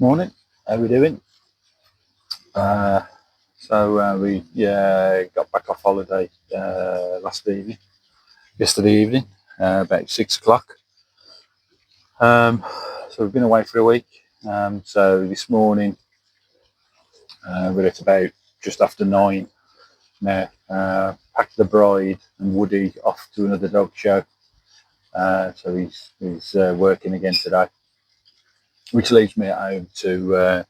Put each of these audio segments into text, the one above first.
Morning, how we doing? Uh, we got back off holiday yesterday evening, about 6 o'clock. So we've been away for a week. So this morning we're at about just after 9 now. Packed the bride and Woody off to another dog show. So he's working again today, which leaves me at home to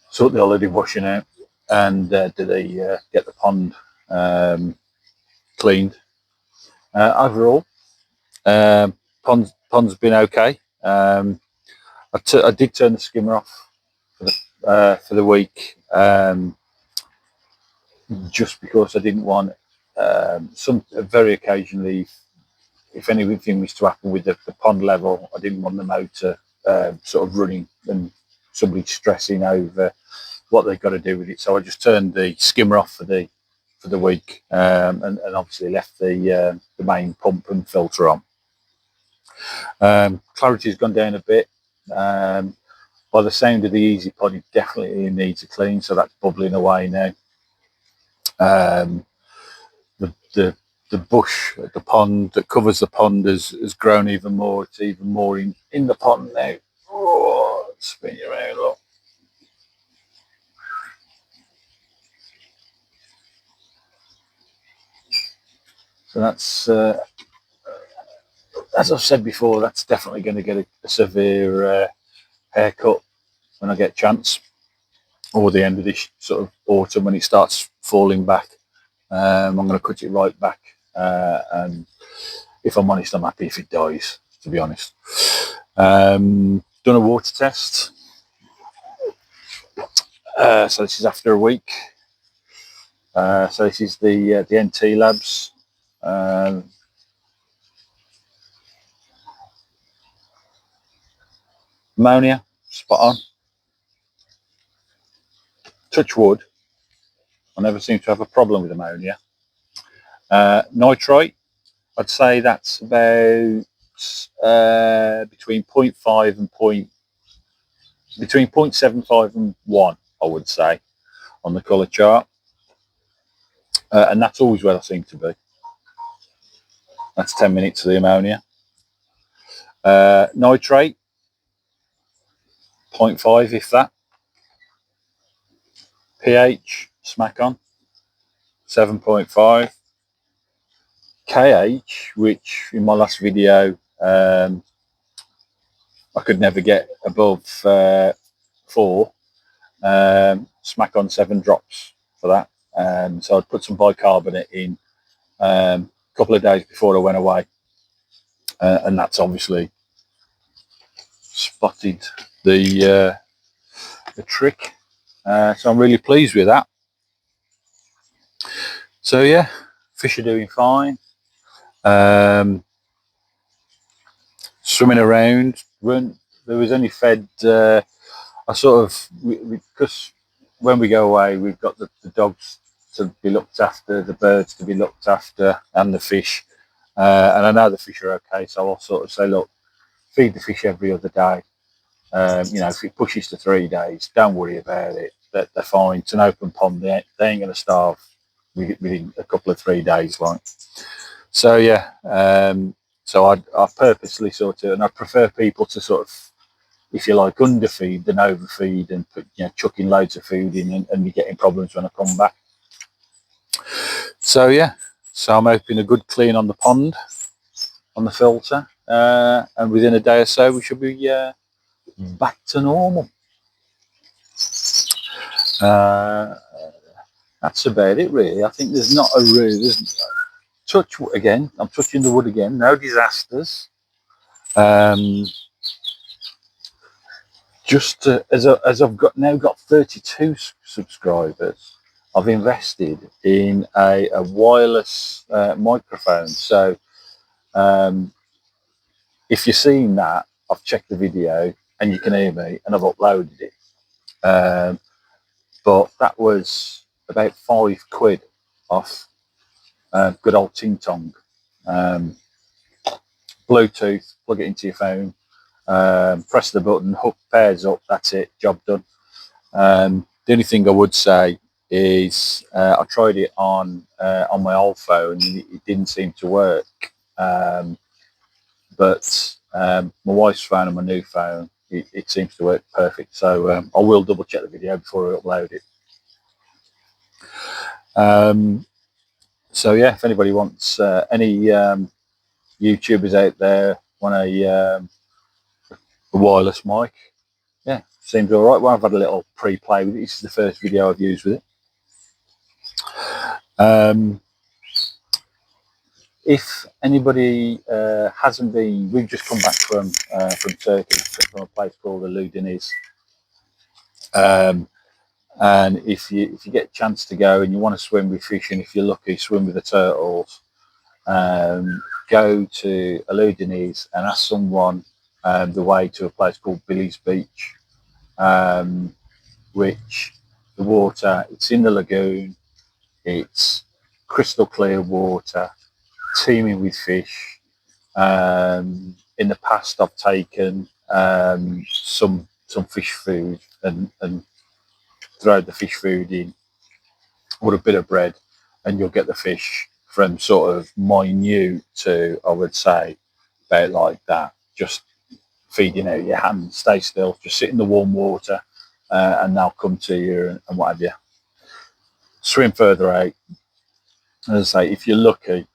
sort the holiday washing out and get the pond um, cleaned. Overall, pond's been okay. I did turn the skimmer off for the week, just because I didn't want some very occasionally, if anything was to happen with the pond level, I didn't want the motor sort of running and somebody stressing over what they've got to do with it. So I just turned the skimmer off for the week, and obviously left the main pump and filter on. Clarity's gone down a bit. By the sound of the Easy Pod, it definitely needs a clean, so that's bubbling away now. Um, the, the the bush at the pond that covers the pond has grown even more. It's even more in the pond now. Oh, spin you around, look. So that's, as I've said before, that's definitely going to get a severe haircut when I get a chance, or the end of this sort of autumn when it starts falling back. I'm going to cut it right back, and if I'm honest, I'm happy if it dies. To be honest, done a water test. So this is after a week. So this is the NT Labs. Ammonia, spot on. Touch wood. I never seem to have a problem with ammonia. Nitrite, I'd say that's about between 0.5 and between 0.75 and 1, I would say, on the colour chart. And that's always where I seem to be. That's 10 minutes of the ammonia. Nitrate, 0.5, if that. pH, smack on, 7.5. KH, which in my last video, I could never get above 4. Smack on 7 drops for that. So I'd put some bicarbonate in a couple of days before I went away, and that's obviously spotted the trick. So I'm really pleased with that. So yeah, fish are doing fine. Swimming around. There was only fed. I sort of, because when we go away, we've got the dogs to be looked after, the birds to be looked after, and the fish. And I know the fish are okay, so I'll sort of say, look, feed the fish every other day. If it pushes to 3 days, don't worry about it. They're fine. It's an open pond. They ain't going to starve within a couple of 3 days, like. So yeah. So I purposely sort of, and I prefer people to sort of, if you like, underfeed than overfeed and put, chucking loads of food in and you're getting problems when I come back. So yeah, so I'm hoping a good clean on the pond, on the filter, and within a day or so we should be back to normal. That's about it, really. I think there's not a really, touch again. I'm touching the wood again. No disasters. Just as I've got 32 subscribers, I've invested in a wireless microphone. So if you're seeing that, I've checked the video and you can hear me, and I've uploaded it. But that was about £5 off good old Ting Tong. Bluetooth, plug it into your phone, press the button, hook pairs up, that's it, job done. The only thing I would say is I tried it on my old phone and it didn't seem to work. But my wife's phone and my new phone, it seems to work perfect. So I will double check the video before I upload it. So yeah, if anybody wants any YouTubers out there want a wireless mic, yeah, seems all right. Well, I've had a little pre-play with it. This is the first video I've used with it. If anybody hasn't been, we've just come back from Turkey, from a place called Ulu Deniz. And if you get a chance to go and you want to swim with fish, and if you're lucky, swim with the turtles, go to Ulu Deniz and ask someone the way to a place called Billy's Beach, which the water, it's in the lagoon, it's crystal clear water, teeming with fish. In the past, I've taken some fish food and throw the fish food in with a bit of bread, and you'll get the fish from sort of minute to, I would say, about like that. Just feeding out your hand, stay still, just sit in the warm water, and they'll come to you and what have you. Swim further out. As I say, if you're lucky,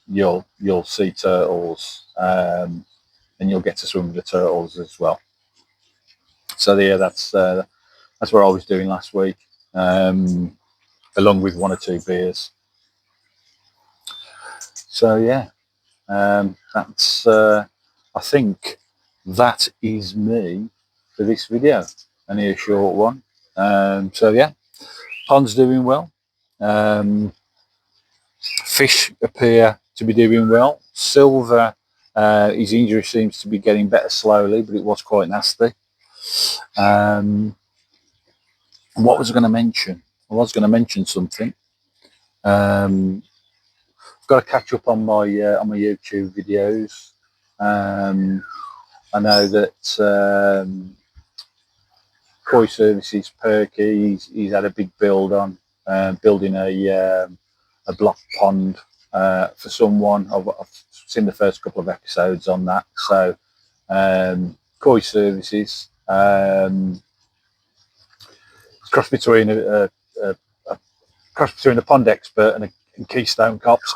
you'll see turtles, and you'll get to swim with the turtles as well. So yeah, that's what I was doing last week, along with 1 or 2 beers. So yeah, that's I think that is me for this video. Only a short one. So yeah, pond's doing well. Fish appear to be doing well. Silver, his injury seems to be getting better slowly, but it was quite nasty. What was I going to mention? I was going to mention something. I've got to catch up on my YouTube videos. I know that Koi Services Perky, he's had a big build on building a block pond for someone. I've seen the first couple of episodes on that. So Koi Services, cross between a cross between a pond expert and Keystone Cops.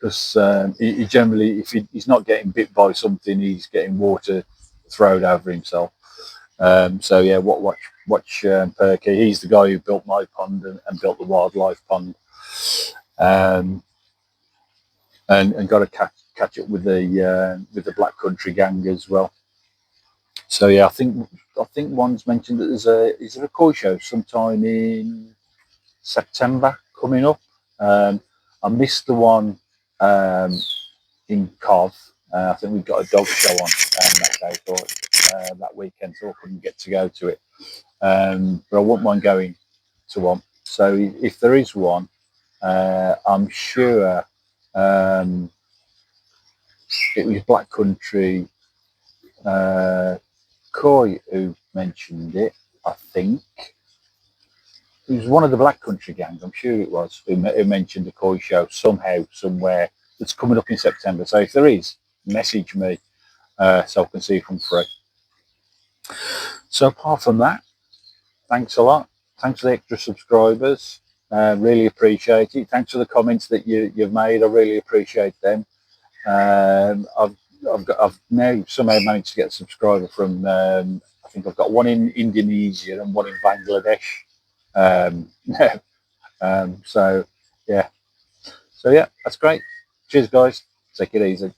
Because he generally, if he's not getting bit by something, he's getting water thrown over himself. So yeah, watch Perky. He's the guy who built my pond and built the wildlife pond, and got to catch up with the Black Country gang as well. So yeah, I think one's mentioned that is there a koi show sometime in September coming up. I missed the one in Cov. I think we've got a dog show on that day for that weekend, so I couldn't get to go to it. But I wouldn't mind going to one. So if there is one, I'm sure it was Black Country Koi who mentioned it. I think it was one of the Black Country gangs. I'm sure it was who mentioned the koi show somehow, somewhere. That's coming up in September. So if there is, message me so I can see if I'm free. So apart from that, thanks a lot. Thanks for the extra subscribers. Really appreciate it. Thanks for the comments that you've made. I really appreciate them. I've now somehow managed to get a subscriber from I think I've got one in Indonesia and one in Bangladesh. So yeah, that's great. Cheers, guys. Take it easy.